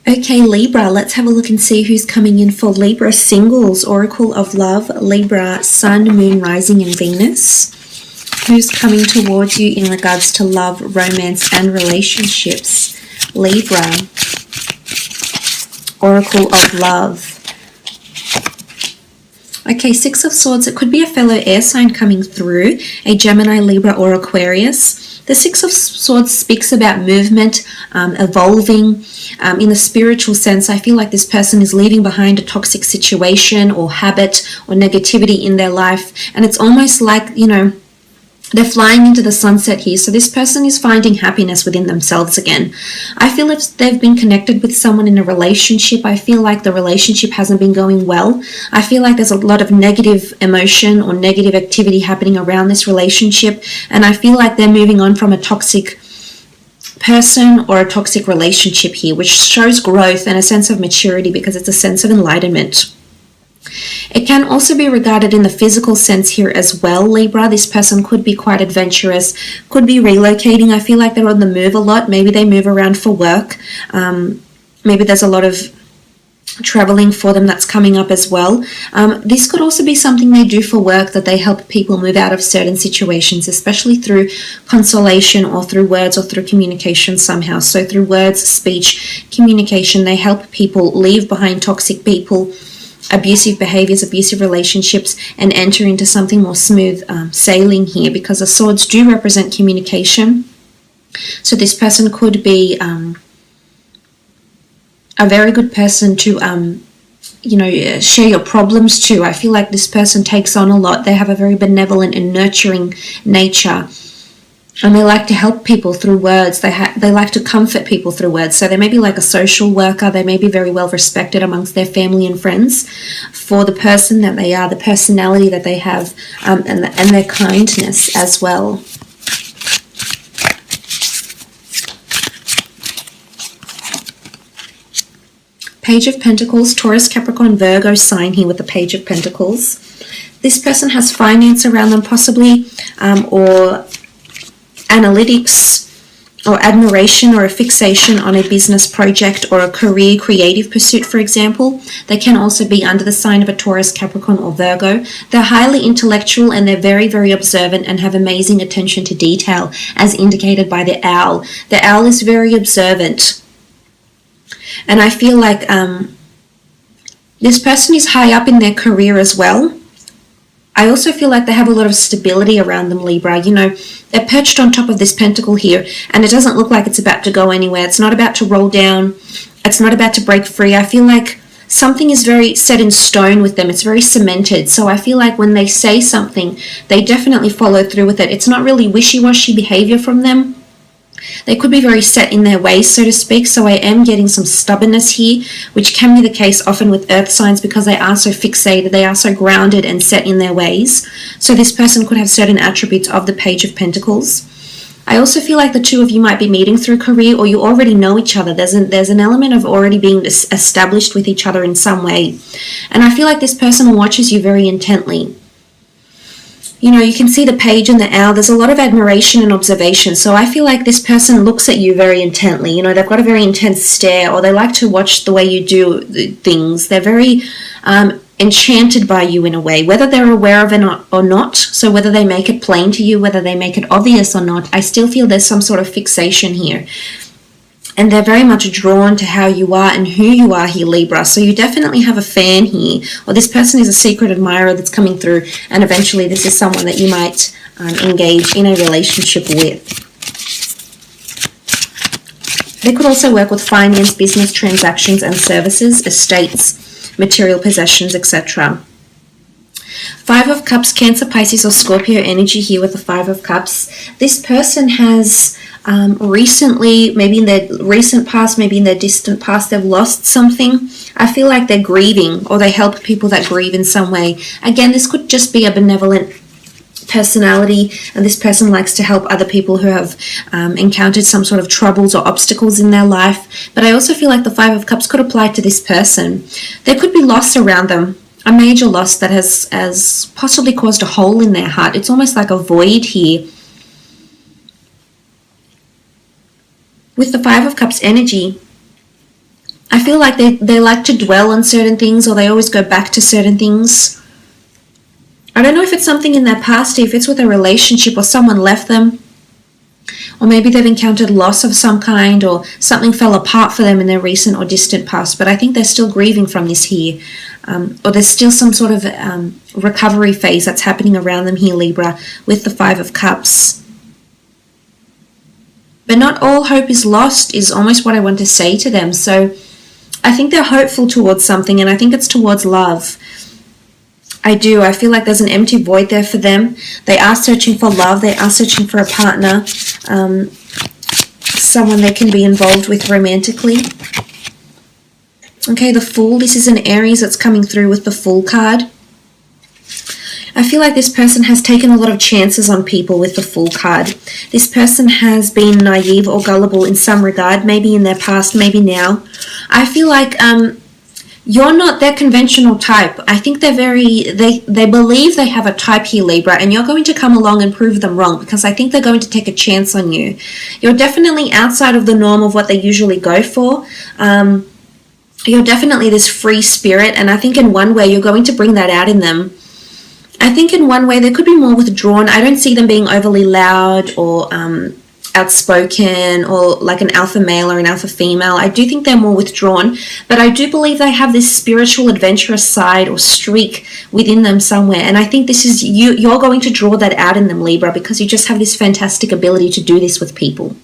Okay, Libra, let's have a look and see who's coming in for Libra singles. Oracle of Love, Libra, Sun, Moon, Rising, and Venus. Who's coming towards you in regards to love, romance, and relationships? Libra, Oracle of Love. Okay, Six of Swords. It could be a fellow air sign coming through, a Gemini, Libra, or Aquarius. The Six of Swords speaks about movement, evolving. In the spiritual sense, I feel like this person is leaving behind a toxic situation or habit or negativity in their life. And it's almost like, you know, they're flying into the sunset here. So this person is finding happiness within themselves again. I feel if they've been connected with someone in a relationship, I feel like the relationship hasn't been going well. I feel like there's a lot of negative emotion or negative activity happening around this relationship. And I feel like they're moving on from a toxic person or a toxic relationship here, which shows growth and a sense of maturity because it's a sense of enlightenment. It can also be regarded in the physical sense here as well, Libra. This person could be quite adventurous, could be relocating. I feel like they're on the move a lot. Maybe they move around for work. Maybe there's a lot of traveling for them that's coming up as well. This could also be something they do for work, that they help people move out of certain situations, especially through consolation or through words or through communication somehow. So through words, speech, communication, they help people leave behind toxic people, abusive behaviors, abusive relationships, and enter into something more smooth sailing here, because the swords do represent communication. So this person could be a very good person to share your problems to. I feel like this person takes on a lot. They have a very benevolent and nurturing nature, and they like to help people through words. They like to comfort people through words. So they may be like a social worker. They may be very well respected amongst their family and friends for the person that they are, the personality that they have, and their kindness as well. Page of Pentacles, Taurus, Capricorn, Virgo sign here with the Page of Pentacles. This person has finance around them possibly, or analytics or admiration or a fixation on a business project or a career creative pursuit, for example. They can also be under the sign of a Taurus, Capricorn, or Virgo. They're highly intellectual and they're very, very observant and have amazing attention to detail, as indicated by the owl. The owl is very observant. And I feel like this person is high up in their career as well. I also feel like they have a lot of stability around them, Libra. You know, they're perched on top of this pentacle here, and it doesn't look like it's about to go anywhere. It's not about to roll down. It's not about to break free. I feel like something is very set in stone with them. It's very cemented. So I feel like when they say something, they definitely follow through with it. It's not really wishy-washy behavior from them. They could be very set in their ways, so to speak. So I am getting some stubbornness here, which can be the case often with earth signs because they are so fixated, they are so grounded and set in their ways. So this person could have certain attributes of the Page of Pentacles. I also feel like the two of you might be meeting through career, or you already know each other. There's an element of already being established with each other in some way. And I feel like this person watches you very intently. You know, you can see the page and the owl. There's a lot of admiration and observation. So I feel like this person looks at you very intently. You know, they've got a very intense stare, or they like to watch the way you do things. They're very enchanted by you in a way, whether they're aware of it or not. So whether they make it plain to you, whether they make it obvious or not, I still feel there's some sort of fixation here. And they're very much drawn to how you are and who you are here, Libra. So you definitely have a fan here, or this person is a secret admirer that's coming through, and eventually this is someone that you might engage in a relationship with. They could also work with finance, business transactions and services, estates, material possessions, etc. Five of Cups, Cancer, Pisces or Scorpio energy here with the Five of Cups. This person has recently, maybe in their recent past, maybe in their distant past, they've lost something. I feel like they're grieving, or they help people that grieve in some way. Again, this could just be a benevolent personality, and this person likes to help other people who have encountered some sort of troubles or obstacles in their life. But I also feel like the Five of Cups could apply to this person. There could be loss around them, a major loss that has possibly caused a hole in their heart. It's almost like a void here. With the Five of Cups energy, I feel like they like to dwell on certain things, or they always go back to certain things. I don't know if it's something in their past, if it's with a relationship or someone left them, or maybe they've encountered loss of some kind, or something fell apart for them in their recent or distant past, but I think they're still grieving from this here, or there's still some sort of recovery phase that's happening around them here, Libra, with the Five of Cups. But not all hope is lost is almost what I want to say to them. So I think they're hopeful towards something, and I think it's towards love. I do. I feel like there's an empty void there for them. They are searching for love. They are searching for a partner, someone they can be involved with romantically. Okay, the Fool. This is an Aries that's coming through with the Fool card. I feel like this person has taken a lot of chances on people with the Fool card. This person has been naive or gullible in some regard, maybe in their past, maybe now. I feel like you're not their conventional type. I think they're they believe they have a type here, Libra, and you're going to come along and prove them wrong, because I think they're going to take a chance on you. You're definitely outside of the norm of what they usually go for. You're definitely this free spirit, and I think in one way you're going to bring that out in them. I think in one way they could be more withdrawn. I don't see them being overly loud or outspoken, or like an alpha male or an alpha female. I do think they're more withdrawn, but I do believe they have this spiritual adventurous side or streak within them somewhere, and I think this is you're going to draw that out in them, Libra, because you just have this fantastic ability to do this with people.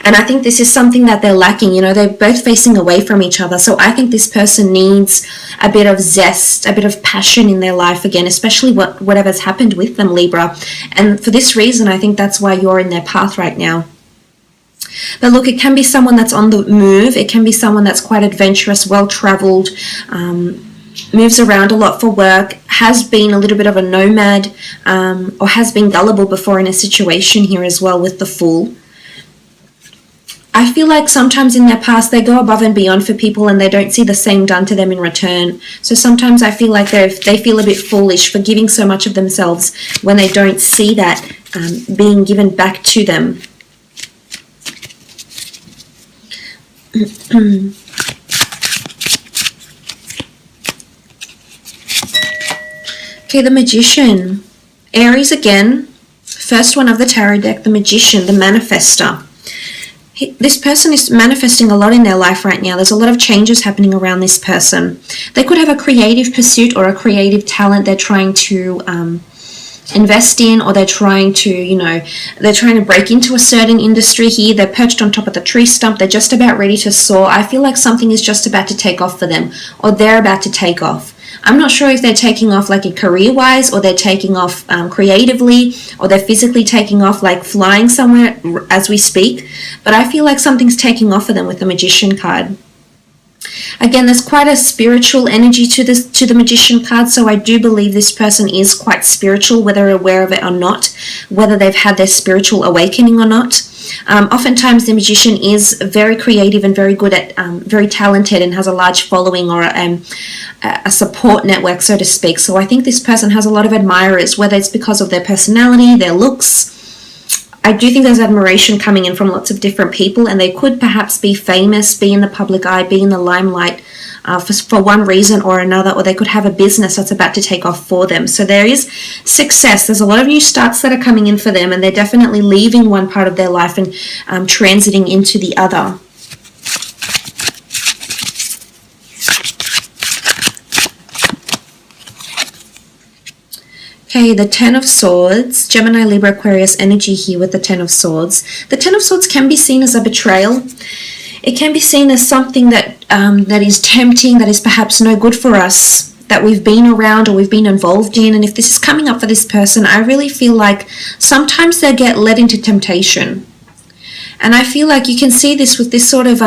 And I think this is something that they're lacking. You know, they're both facing away from each other. So I think this person needs a bit of zest, a bit of passion in their life again, especially whatever's happened with them, Libra. And for this reason, I think that's why you're in their path right now. But look, it can be someone that's on the move. It can be someone that's quite adventurous, well-traveled, moves around a lot for work, has been a little bit of a nomad, or has been gullible before in a situation here as well with the Fool. I feel like sometimes in their past they go above and beyond for people and they don't see the same done to them in return. So sometimes I feel like they feel a bit foolish for giving so much of themselves when they don't see that being given back to them. Okay, the Magician. Aries again. First one of the tarot deck, the Magician, the manifester. This person is manifesting a lot in their life right now. There's a lot of changes happening around this person. They could have a creative pursuit or a creative talent they're trying to invest in, or they're trying to, they're trying to break into a certain industry here. They're perched on top of the tree stump. They're just about ready to soar. I feel like something is just about to take off for them, or they're about to take off. I'm not sure if they're taking off like career-wise, or they're taking off creatively, or they're physically taking off like flying somewhere as we speak. But I feel like something's taking off for them with the Magician card. Again, there's quite a spiritual energy to the Magician card, so I do believe this person is quite spiritual, whether they're aware of it or not, whether they've had their spiritual awakening or not. Oftentimes the Magician is very creative and very good at, very talented, and has a large following or a support network, so to speak. So I think this person has a lot of admirers, whether it's because of their personality, their looks. I do think there's admiration coming in from lots of different people, and they could perhaps be famous, be in the public eye, be in the limelight for one reason or another, or they could have a business that's about to take off for them. So there is success. There's a lot of new starts that are coming in for them, and they're definitely leaving one part of their life and transiting into the other. Okay, the Ten of Swords, Gemini, Libra, Aquarius energy here with the Ten of Swords. The Ten of Swords can be seen as a betrayal. It can be seen as something that that is tempting, that is perhaps no good for us, that we've been around or we've been involved in. And if this is coming up for this person, I really feel like sometimes they get led into temptation. And I feel like you can see this with this sort of,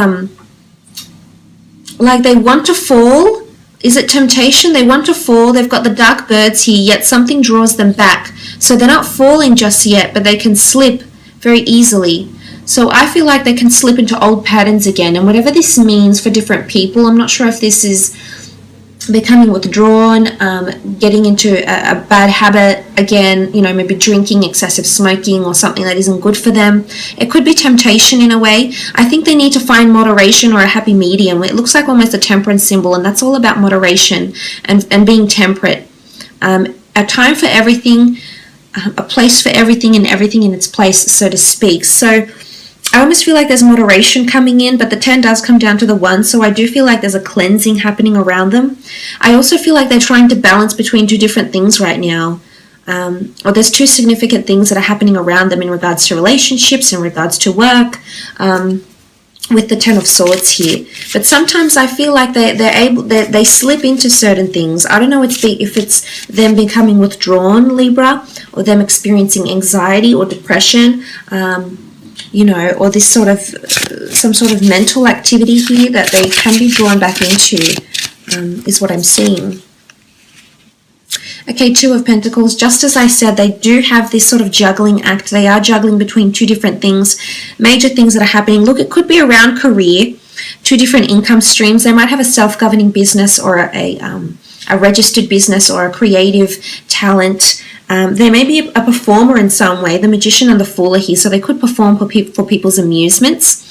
like they want to fall. Is it temptation? They want to fall. They've got the dark birds here, yet something draws them back. So they're not falling just yet, but they can slip very easily. So I feel like they can slip into old patterns again. And whatever this means for different people, I'm not sure if this is becoming withdrawn, getting into a bad habit again, you know, maybe drinking, excessive smoking, or something that isn't good for them. It could be temptation in a way. I think they need to find moderation or a happy medium. It looks like almost a temperance symbol, and that's all about moderation and being temperate. A time for everything, a place for everything, and everything in its place, so to speak. So I almost feel like there's moderation coming in, but the 10 does come down to the 1, so I do feel like there's a cleansing happening around them. I also feel like they're trying to balance between two different things right now, or there's two significant things that are happening around them in regards to relationships, in regards to work, with the 10 of Swords here. But sometimes I feel like they slip into certain things. I don't know if it's them becoming withdrawn, Libra, or them experiencing anxiety or depression, you know, or this sort of some sort of mental activity here that they can be drawn back into, is what I'm seeing. Okay, 2 of Pentacles. Just as I said, they do have this sort of juggling act. They are juggling between two different things, major things that are happening. Look, it could be around career, two different income streams. They might have a self-governing business or a registered business or a creative talent. They may be a performer in some way. The Magician and the Fool are here, so they could perform for people's amusements.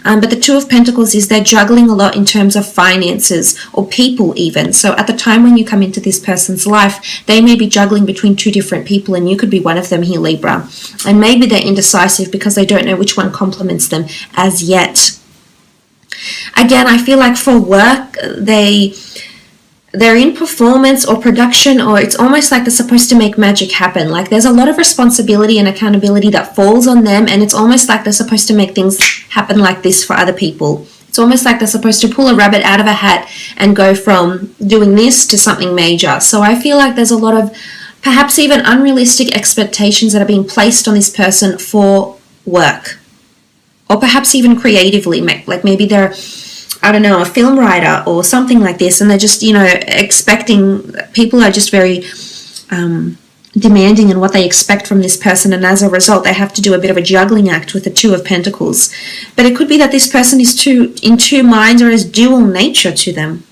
But the 2 of Pentacles is they're juggling a lot in terms of finances or people even. So at the time when you come into this person's life, they may be juggling between two different people, and you could be one of them here, Libra. And maybe they're indecisive because they don't know which one complements them as yet. Again, I feel like for work, they're in performance or production, or it's almost like they're supposed to make magic happen. Like there's a lot of responsibility and accountability that falls on them, and it's almost like they're supposed to make things happen like this for other people. It's almost like they're supposed to pull a rabbit out of a hat and go from doing this to something major. So I feel like there's a lot of perhaps even unrealistic expectations that are being placed on this person for work, or perhaps even creatively. Like maybe they're, I don't know, a film writer or something like this, and they're just, you know, expecting, people are just very demanding in what they expect from this person, and as a result they have to do a bit of a juggling act with the 2 of Pentacles. But it could be that this person is in two minds, or has dual nature to them.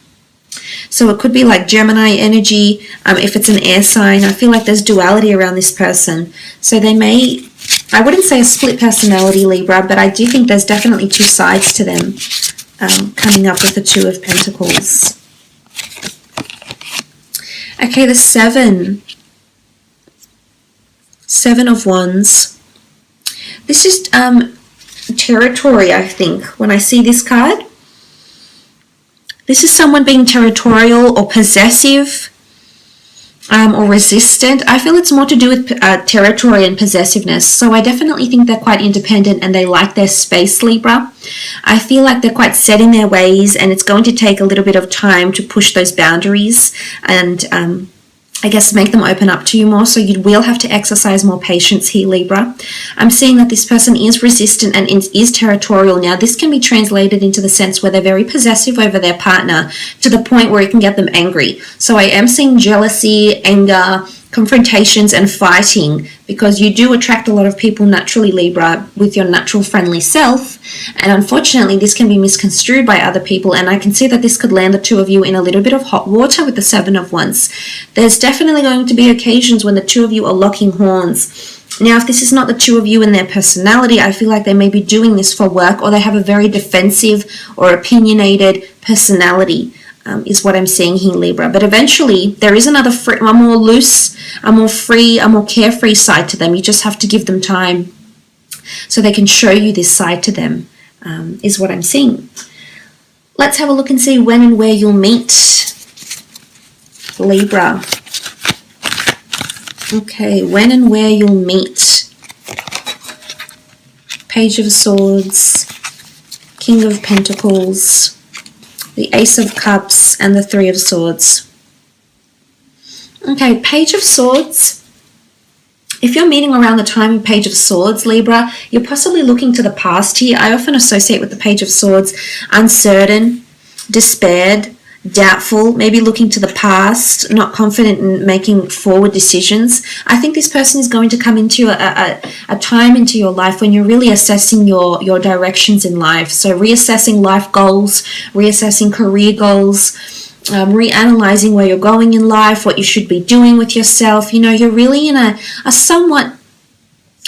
So it could be like Gemini energy, if it's an air sign. I feel like there's duality around this person. So they may, I wouldn't say a split personality, Libra, but I do think there's definitely two sides to them. Coming up with the 2 of Pentacles. Okay, the 7 of Wands. This is territory, I think, when I see this card. This is someone being territorial or possessive, or resistant. I feel it's more to do with territory and possessiveness. So I definitely think they're quite independent and they like their space, Libra. I feel like they're quite set in their ways, and it's going to take a little bit of time to push those boundaries and I guess make them open up to you more. So you will have to exercise more patience here, Libra. I'm seeing that this person is resistant and is territorial. Now, this can be translated into the sense where they're very possessive over their partner to the point where it can get them angry. So I am seeing jealousy, anger, confrontations, and fighting, because you do attract a lot of people naturally, Libra, with your natural friendly self, and unfortunately this can be misconstrued by other people, and I can see that this could land the 2 of you in a little bit of hot water with the 7 of Wands. There's definitely going to be occasions when the 2 of you are locking horns. Now, if this is not the 2 of you in their personality, I feel like they may be doing this for work, or they have a very defensive or opinionated personality. Is what I'm seeing here, Libra. But eventually there is another a more loose, a more free, a more carefree side to them. You just have to give them time so they can show you this side to them, is what I'm seeing. Let's have a look and see when and where you'll meet, Libra. Okay, when and where you'll meet. Page of Swords, King of Pentacles, the Ace of Cups, and the 3 of Swords. Okay, Page of Swords. If you're meeting around the time of Page of Swords, Libra, you're possibly looking to the past here. I often associate with the Page of Swords uncertain, despaired, doubtful, maybe looking to the past, not confident in making forward decisions. I think this person is going to come into a time into your life when you're really assessing your directions in life. So reassessing life goals, reassessing career goals, reanalyzing where you're going in life, what you should be doing with yourself. You know, you're really in a somewhat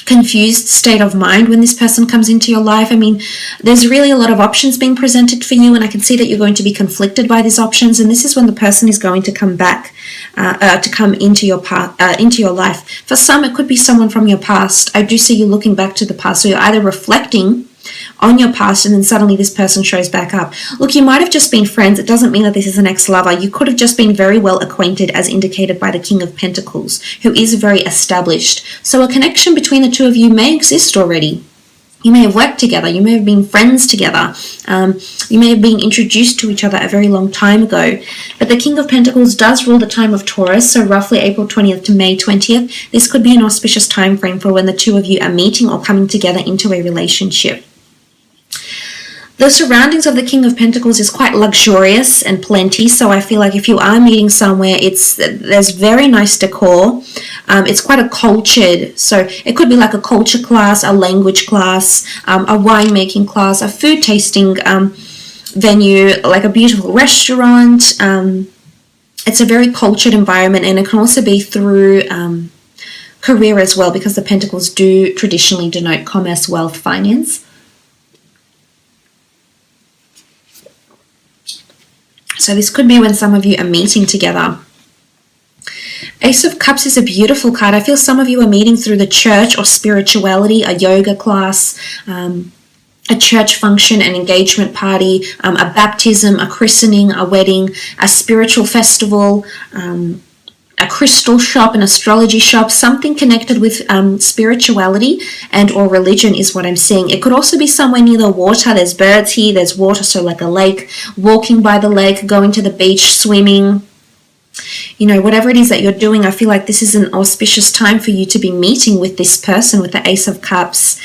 confused state of mind when this person comes into your life. I mean, there's really a lot of options being presented for you, and I can see that you're going to be conflicted by these options, and this is when the person is going to come back, to come into your life. For some, it could be someone from your past. I do see you looking back to the past, so you're either reflecting on your past and then suddenly this person shows back up. Look, you might have just been friends. It doesn't mean that this is an ex-lover. You could have just been very well acquainted, as indicated by the King of Pentacles, who is very established. So a connection between the two of you may exist already. You may have worked together. You may have been friends together. You may have been introduced to each other a very long time ago. But the King of Pentacles does rule the time of Taurus, so roughly April 20th to May 20th. This could be an auspicious time frame for when the two of you are meeting or coming together into a relationship. The surroundings of the King of Pentacles is quite luxurious and plenty, so I feel like if you are meeting somewhere, there's very nice decor. It's quite a cultured, so it could be like a culture class, a language class, a winemaking class, a food tasting venue, like a beautiful restaurant. It's a very cultured environment, and it can also be through career as well, because the Pentacles do traditionally denote commerce, wealth, finance. So this could be when some of you are meeting together. Ace of Cups is a beautiful card. I feel some of you are meeting through the church or spirituality, a yoga class, a church function, an engagement party, a baptism, a christening, a wedding, a spiritual festival, a crystal shop, an astrology shop, something connected with spirituality and or religion is what I'm seeing. It could also be somewhere near the water. There's birds here, there's water, so like a lake, walking by the lake, going to the beach, swimming. You know, whatever it is that you're doing, I feel like this is an auspicious time for you to be meeting with this person with the Ace of Cups.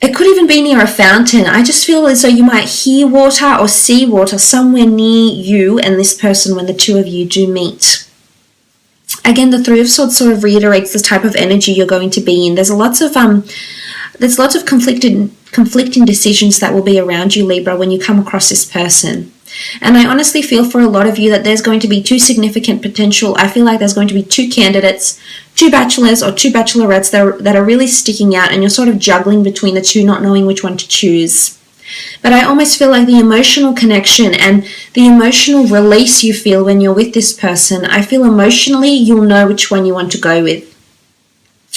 It could even be near a fountain. I just feel as though you might hear water or see water somewhere near you and this person when the two of you do meet. Again, the Three of Swords sort of reiterates the type of energy you're going to be in. There's lots of conflicting decisions that will be around you, Libra, when you come across this person. And I honestly feel for a lot of you that there's going to be two significant potential. I feel like there's going to be two candidates, two bachelors or two bachelorettes that are really sticking out, and you're sort of juggling between the two, not knowing which one to choose. But I almost feel like the emotional connection and the emotional release you feel when you're with this person, I feel emotionally you'll know which one you want to go with.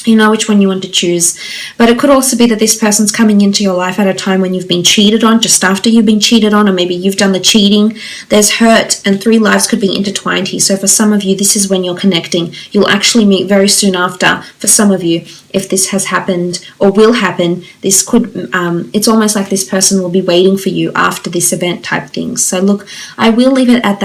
You know which one you want to choose. But it could also be that this person's coming into your life at a time when you've been cheated on, just after you've been cheated on, or maybe you've done the cheating. There's hurt, and three lives could be intertwined here. So for some of you, this is when you're connecting. You'll actually meet very soon after. For some of you, if this has happened or will happen, this could, it's almost like this person will be waiting for you after this event type thing. So look, I will leave it at that.